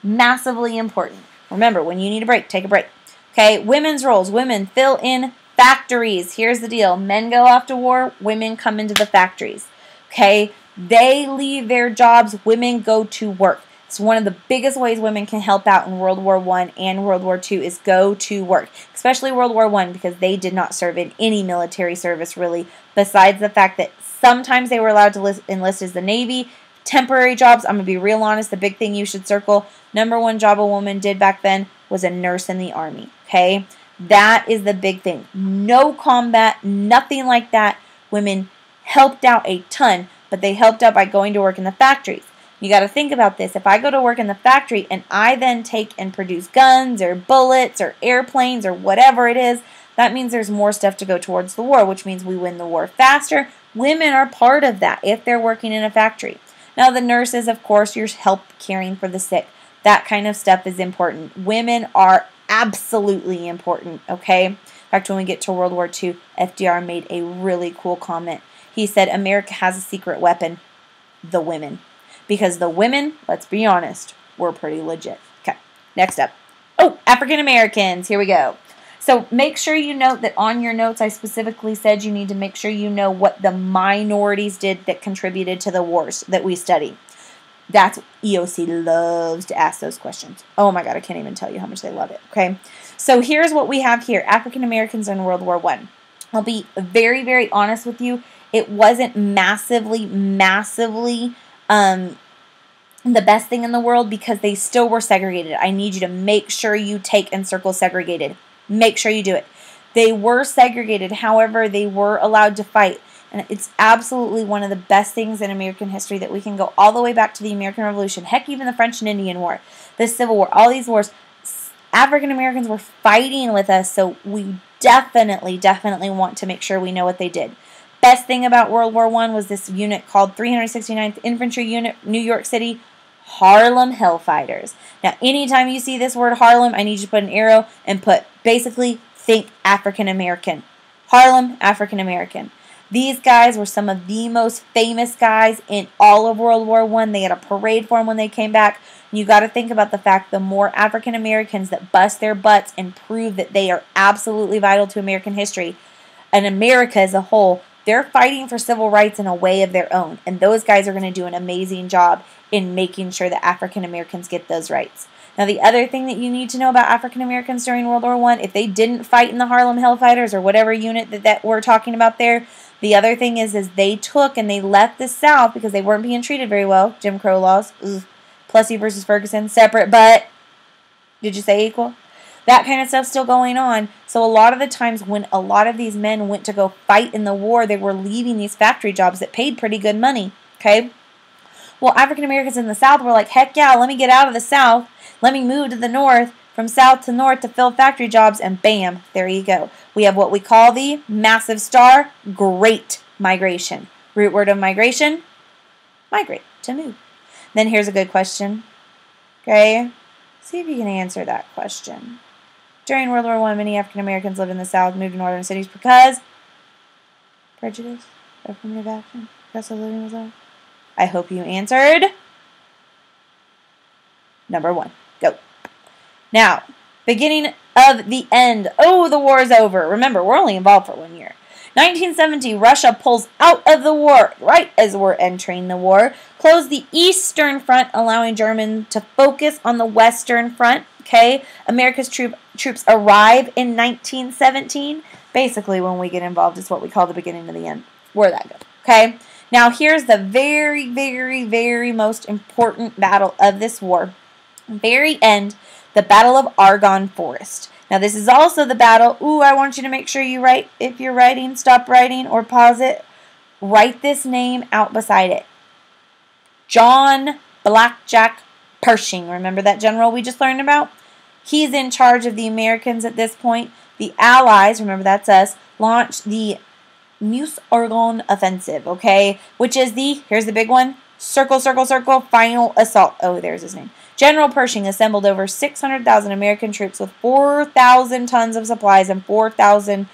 Massively important. Remember, when you need a break, take a break. Okay, women's roles. Women fill in factories. Here's the deal. Men go off to war. Women come into the factories. Okay, they leave their jobs. Women go to work. It's one of the biggest ways women can help out in World War I and World War II is go to work. Especially World War I because they did not serve in any military service really, besides the fact that sometimes they were allowed to enlist as the Navy. Temporary jobs, I'm going to be real honest, the big thing you should circle, number one job a woman did back then was a nurse in the Army, okay? That is the big thing. No combat, nothing like that. Women helped out a ton, but they helped out by going to work in the factories. You got to think about this. If I go to work in the factory and I then take and produce guns or bullets or airplanes or whatever it is, that means there's more stuff to go towards the war, which means we win the war faster. Women are part of that if they're working in a factory. Now, the nurses, of course, your help caring for the sick. That kind of stuff is important. Women are absolutely important, okay? In fact, when we get to World War II, FDR made a really cool comment. He said, America has a secret weapon, the women. Because the women, let's be honest, were pretty legit. Okay, next up. Oh, African Americans. Here we go. So make sure you note that on your notes I specifically said you need to make sure you know what the minorities did that contributed to the wars that we study. That's EOC loves to ask those questions. Oh my God, I can't even tell you how much they love it. Okay, so here's what we have here. African Americans in World War I. I'll be very, very honest with you. It wasn't massively the best thing in the world because they still were segregated. I need you to make sure you take and circle segregated. Make sure you do it. They were segregated. However, they were allowed to fight. And it's absolutely one of the best things in American history that we can go all the way back to the American Revolution. Heck, even the French and Indian War, the Civil War, all these wars. African Americans were fighting with us, so we definitely want to make sure we know what they did. Best thing about World War I was this unit called 369th Infantry Unit, New York City, Harlem Hellfighters. Now, anytime you see this word Harlem, I need you to put an arrow and put, basically, think African American. Harlem, African American. These guys were some of the most famous guys in all of World War I. They had a parade for them when they came back. You got to think about the fact the more African Americans that bust their butts and prove that they are absolutely vital to American history and America as a whole, they're fighting for civil rights in a way of their own. And those guys are going to do an amazing job in making sure that African Americans get those rights. Now, the other thing that you need to know about African Americans during World War I, if they didn't fight in the Harlem Hellfighters or whatever unit that we're talking about there, the other thing is they took and they left the South because they weren't being treated very well. Jim Crow laws. Ugh. Plessy versus Ferguson. Separate but. Did you say equal? That kind of stuff's still going on. So a lot of the times when a lot of these men went to go fight in the war, they were leaving these factory jobs that paid pretty good money. Okay? Well, African Americans in the South were like, heck yeah, let me get out of the South. Let me move to the North, from South to North to fill factory jobs, and bam, there you go. We have what we call the massive star, Great Migration. Root word of migration, migrate, to move. Then here's a good question. Okay? See if you can answer that question. During World War I, many African Americans lived in the South, moved to northern cities because prejudice, affirmative action, progressive living was on. I hope you answered number 1. Go. Now, beginning of the end. Oh, the war is over. Remember, we're only involved for 1 year. 1970, Russia pulls out of the war right as we're entering the war. Closed the Eastern Front, allowing Germany to focus on the Western Front. Okay, America's troops arrive in 1917. Basically, when we get involved, it's what we call the beginning of the end. Where that goes. Okay, now here's the very most important battle of this war. Very end, the Battle of Argonne Forest. Now, this is also the battle. Ooh, I want you to make sure you write. If you're writing, stop writing or pause it. Write this name out beside it. John Blackjack Pershing. Remember that general we just learned about? He's in charge of the Americans at this point. The Allies, remember that's us, launched the Meuse-Argonne Offensive, okay? Which is the, here's the big one, circle, final assault. Oh, there's his name. General Pershing assembled over 600,000 American troops with 4,000 tons of supplies and 40,000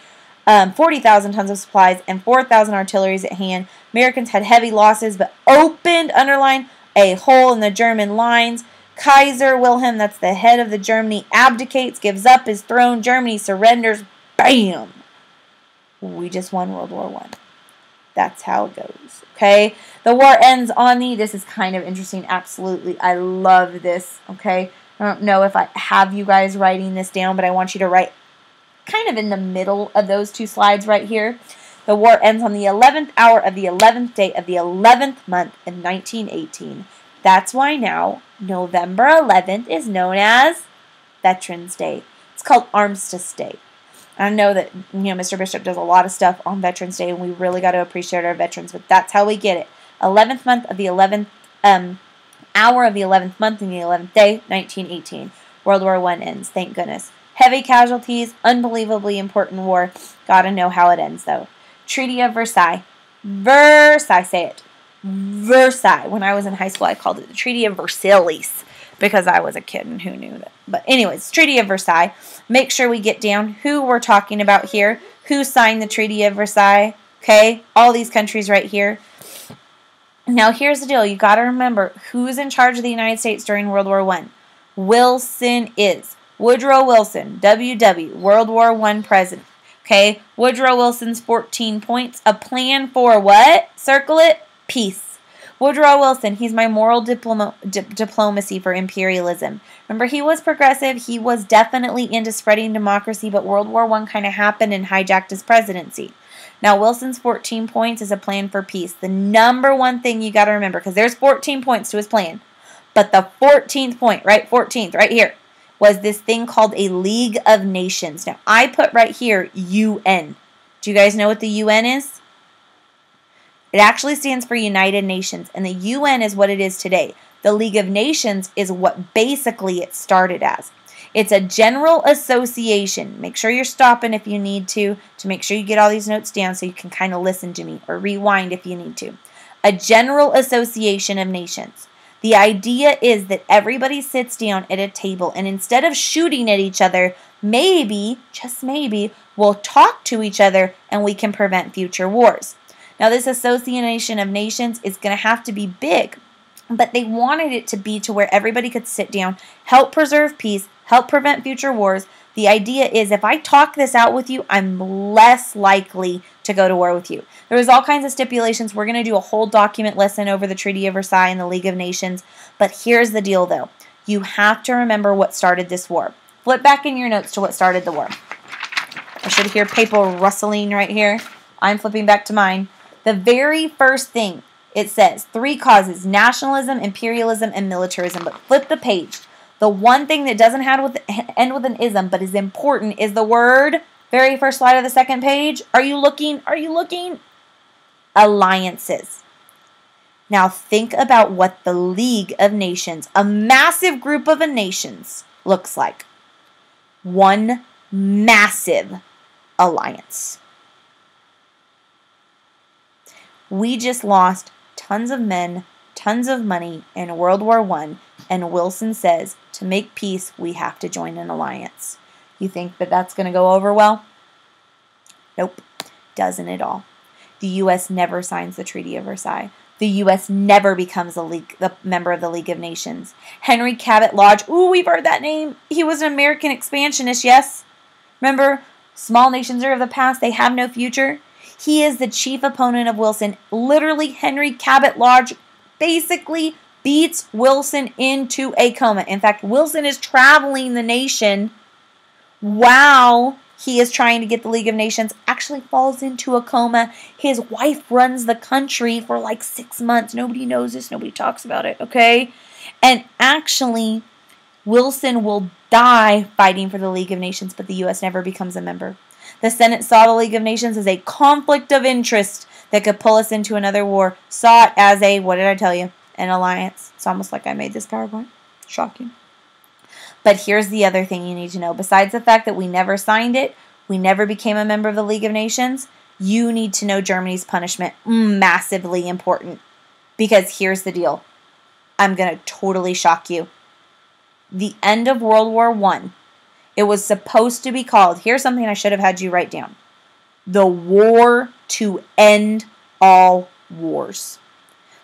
tons of supplies and 4,000 artilleries at hand. Americans had heavy losses, but opened, underline, a hole in the German lines, Kaiser Wilhelm, that's the head of the Germany, abdicates, gives up his throne. Germany surrenders. Bam! We just won World War I. That's how it goes. Okay? The war ends on the, this is kind of interesting. Absolutely. I love this. Okay? I don't know if I have you guys writing this down, but I want you to write kind of in the middle of those two slides right here. The war ends on the 11th hour of the 11th day of the 11th month in 1918. That's why now November 11th is known as Veterans Day. It's called Armistice Day. I know that Mr. Bishop does a lot of stuff on Veterans Day, and we really got to appreciate our veterans, but that's how we get it. 11th month of the 11th hour of the 11th month in the 11th day, 1918. World War I ends, thank goodness. Heavy casualties, unbelievably important war. Gotta know how it ends, though. Treaty of Versailles. Versailles, say it. Versailles. When I was in high school, I called it the Treaty of Versailles because I was a kid and who knew that. But anyways, Treaty of Versailles. Make sure we get down who we're talking about here. Who signed the Treaty of Versailles? Okay, all these countries right here. Now, here's the deal. You got to remember who's in charge of the United States during World War I. Wilson is. Woodrow Wilson, WW, World War I president. Okay, Woodrow Wilson's 14 points. A plan for what? Circle it. Peace. Woodrow Wilson, he's my moral diplomacy for imperialism. Remember, he was progressive. He was definitely into spreading democracy, but World War I kind of happened and hijacked his presidency. Now, Wilson's 14 points is a plan for peace. The number one thing you got to remember, because there's 14 points to his plan, but the 14th point, right, 14th, right here, was this thing called a League of Nations. Now, I put right here UN. Do you guys know what the UN is? It actually stands for United Nations, and the UN is what it is today. The League of Nations is what basically it started as. It's a general association. Make sure you're stopping if you need to make sure you get all these notes down so you can kind of listen to me or rewind if you need to. A general association of nations. The idea is that everybody sits down at a table and instead of shooting at each other, maybe, just maybe, we'll talk to each other and we can prevent future wars. Now, this association of nations is going to have to be big, but they wanted it to be to where everybody could sit down, help preserve peace, help prevent future wars. The idea is if I talk this out with you, I'm less likely to go to war with you. There was all kinds of stipulations. We're going to do a whole document lesson over the Treaty of Versailles and the League of Nations. But here's the deal, though. You have to remember what started this war. Flip back in your notes to what started the war. I should hear paper rustling right here. I'm flipping back to mine. The very first thing, it says 3 causes: nationalism, imperialism, and militarism. But flip the page. The one thing that doesn't end with an ism but is important is the word, very first slide of the second page. Are you looking? Are you looking? Alliances. Now think about what the League of Nations, a massive group of nations, looks like. One massive alliance. We just lost tons of men, tons of money in World War I, and Wilson says, to make peace, we have to join an alliance. You think that that's going to go over well? Nope, doesn't at all. The U.S. never signs the Treaty of Versailles. The U.S. never becomes a member of the League of Nations. Henry Cabot Lodge, ooh, we've heard that name. He was an American expansionist, yes? Remember, small nations are of the past, they have no future. He is the chief opponent of Wilson. Literally, Henry Cabot Lodge basically beats Wilson into a coma. In fact, Wilson is traveling the nation while he is trying to get the League of Nations, actually falls into a coma. His wife runs the country for like 6 months. Nobody knows this. Nobody talks about it, okay? And actually, Wilson will die fighting for the League of Nations, but the U.S. never becomes a member. The Senate saw the League of Nations as a conflict of interest that could pull us into another war. Saw it as a, what did I tell you? An alliance. It's almost like I made this PowerPoint. Shocking. But here's the other thing you need to know. Besides the fact that we never signed it, we never became a member of the League of Nations, you need to know Germany's punishment. Massively important. Because here's the deal. I'm going to totally shock you. The end of World War I, it was supposed to be called, here's something I should have had you write down, the war to end all wars.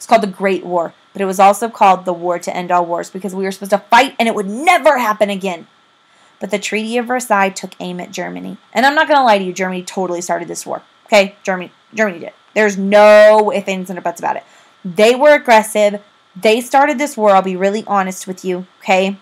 It's called the Great War, but it was also called the War to End All Wars because we were supposed to fight and it would never happen again. But the Treaty of Versailles took aim at Germany. And I'm not going to lie to you, Germany totally started this war. Okay? Germany did. There's no ifs, ands, and buts about it. They were aggressive. They started this war, I'll be really honest with you, okay?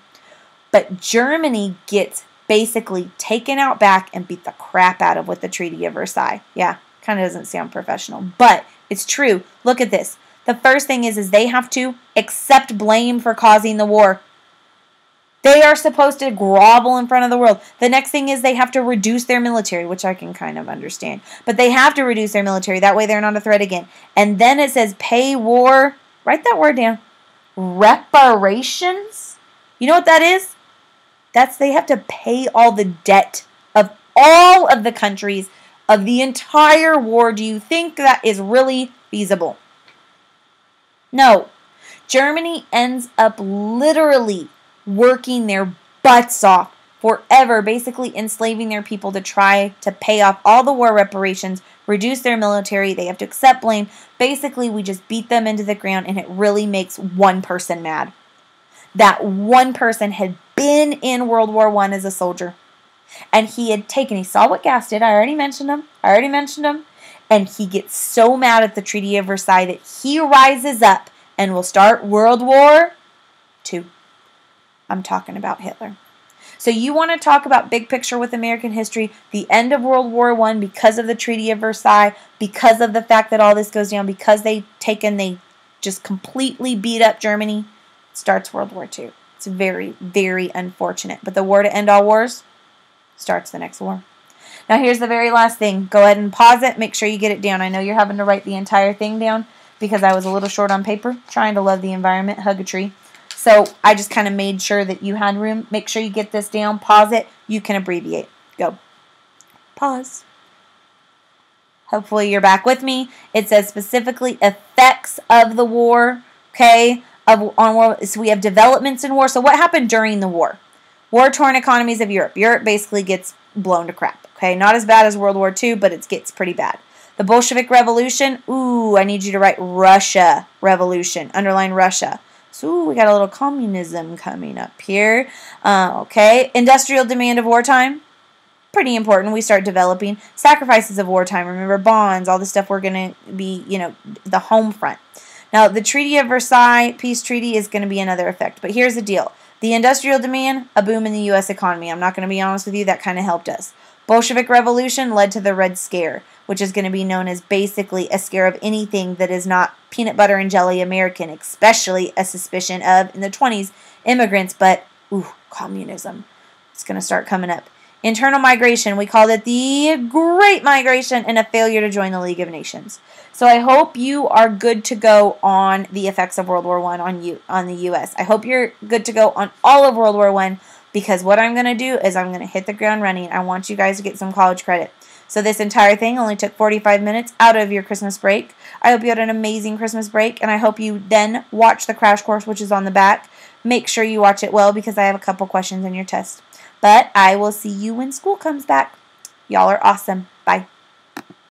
But Germany gets basically taken out back and beat the crap out of with the Treaty of Versailles. Yeah, kind of doesn't sound professional, but it's true. Look at this. The first thing is they have to accept blame for causing the war. They are supposed to grovel in front of the world. The next thing is they have to reduce their military, which I can kind of understand. But they have to reduce their military. That way they're not a threat again. And then it says pay war. Write that word down. Reparations. You know what that is? That's they have to pay all the debt of all of the countries of the entire war. Do you think that is really feasible? No. Germany ends up literally working their butts off forever, basically enslaving their people to try to pay off all the war reparations, reduce their military, they have to accept blame. Basically, we just beat them into the ground, and it really makes one person mad. That one person had been in World War I as a soldier, and he saw what gas did. I already mentioned him, and he gets so mad at the Treaty of Versailles that he rises up and will start World War II. I'm talking about Hitler. So you want to talk about big picture with American history, the end of World War I because of the Treaty of Versailles, because of the fact that all this goes down, because they just completely beat up Germany, starts World War II. It's very, very unfortunate. But the war to end all wars starts the next war. Now here's the very last thing. Go ahead and pause it. Make sure you get it down. I know you're having to write the entire thing down because I was a little short on paper, trying to love the environment, hug a tree. So I just kind of made sure that you had room. Make sure you get this down. Pause it. You can abbreviate. Go. Pause. Hopefully you're back with me. It says specifically effects of the war. Okay. On war. So we have developments in war. So what happened during the war? War-torn economies of Europe. Europe basically gets blown to crap. Okay. Not as bad as World War II, but it gets pretty bad. The Bolshevik Revolution. Ooh, I need you to write Russia Revolution. Underline Russia. So we got a little communism coming up here. Okay. Industrial demand of wartime. Pretty important. We start developing. Sacrifices of wartime. Remember bonds, all the stuff we're going to be, the home front. Now, the Treaty of Versailles, peace treaty, is going to be another effect. But here's the deal. The industrial demand, a boom in the U.S. economy. I'm not going to be honest with you. That kind of helped us. Bolshevik Revolution led to the Red Scare, which is going to be known as basically a scare of anything that is not peanut butter and jelly American, especially a suspicion of, in the 20s, immigrants, but, communism. It's going to start coming up. Internal migration, we called it the Great Migration, and a failure to join the League of Nations. So I hope you are good to go on the effects of World War I on the U.S. I hope you're good to go on all of World War I, because what I'm going to do is I'm going to hit the ground running. I want you guys to get some college credit. So this entire thing only took 45 minutes out of your Christmas break. I hope you had an amazing Christmas break, and I hope you then watch the crash course, which is on the back. Make sure you watch it well because I have a couple questions in your test. But I will see you when school comes back. Y'all are awesome. Bye.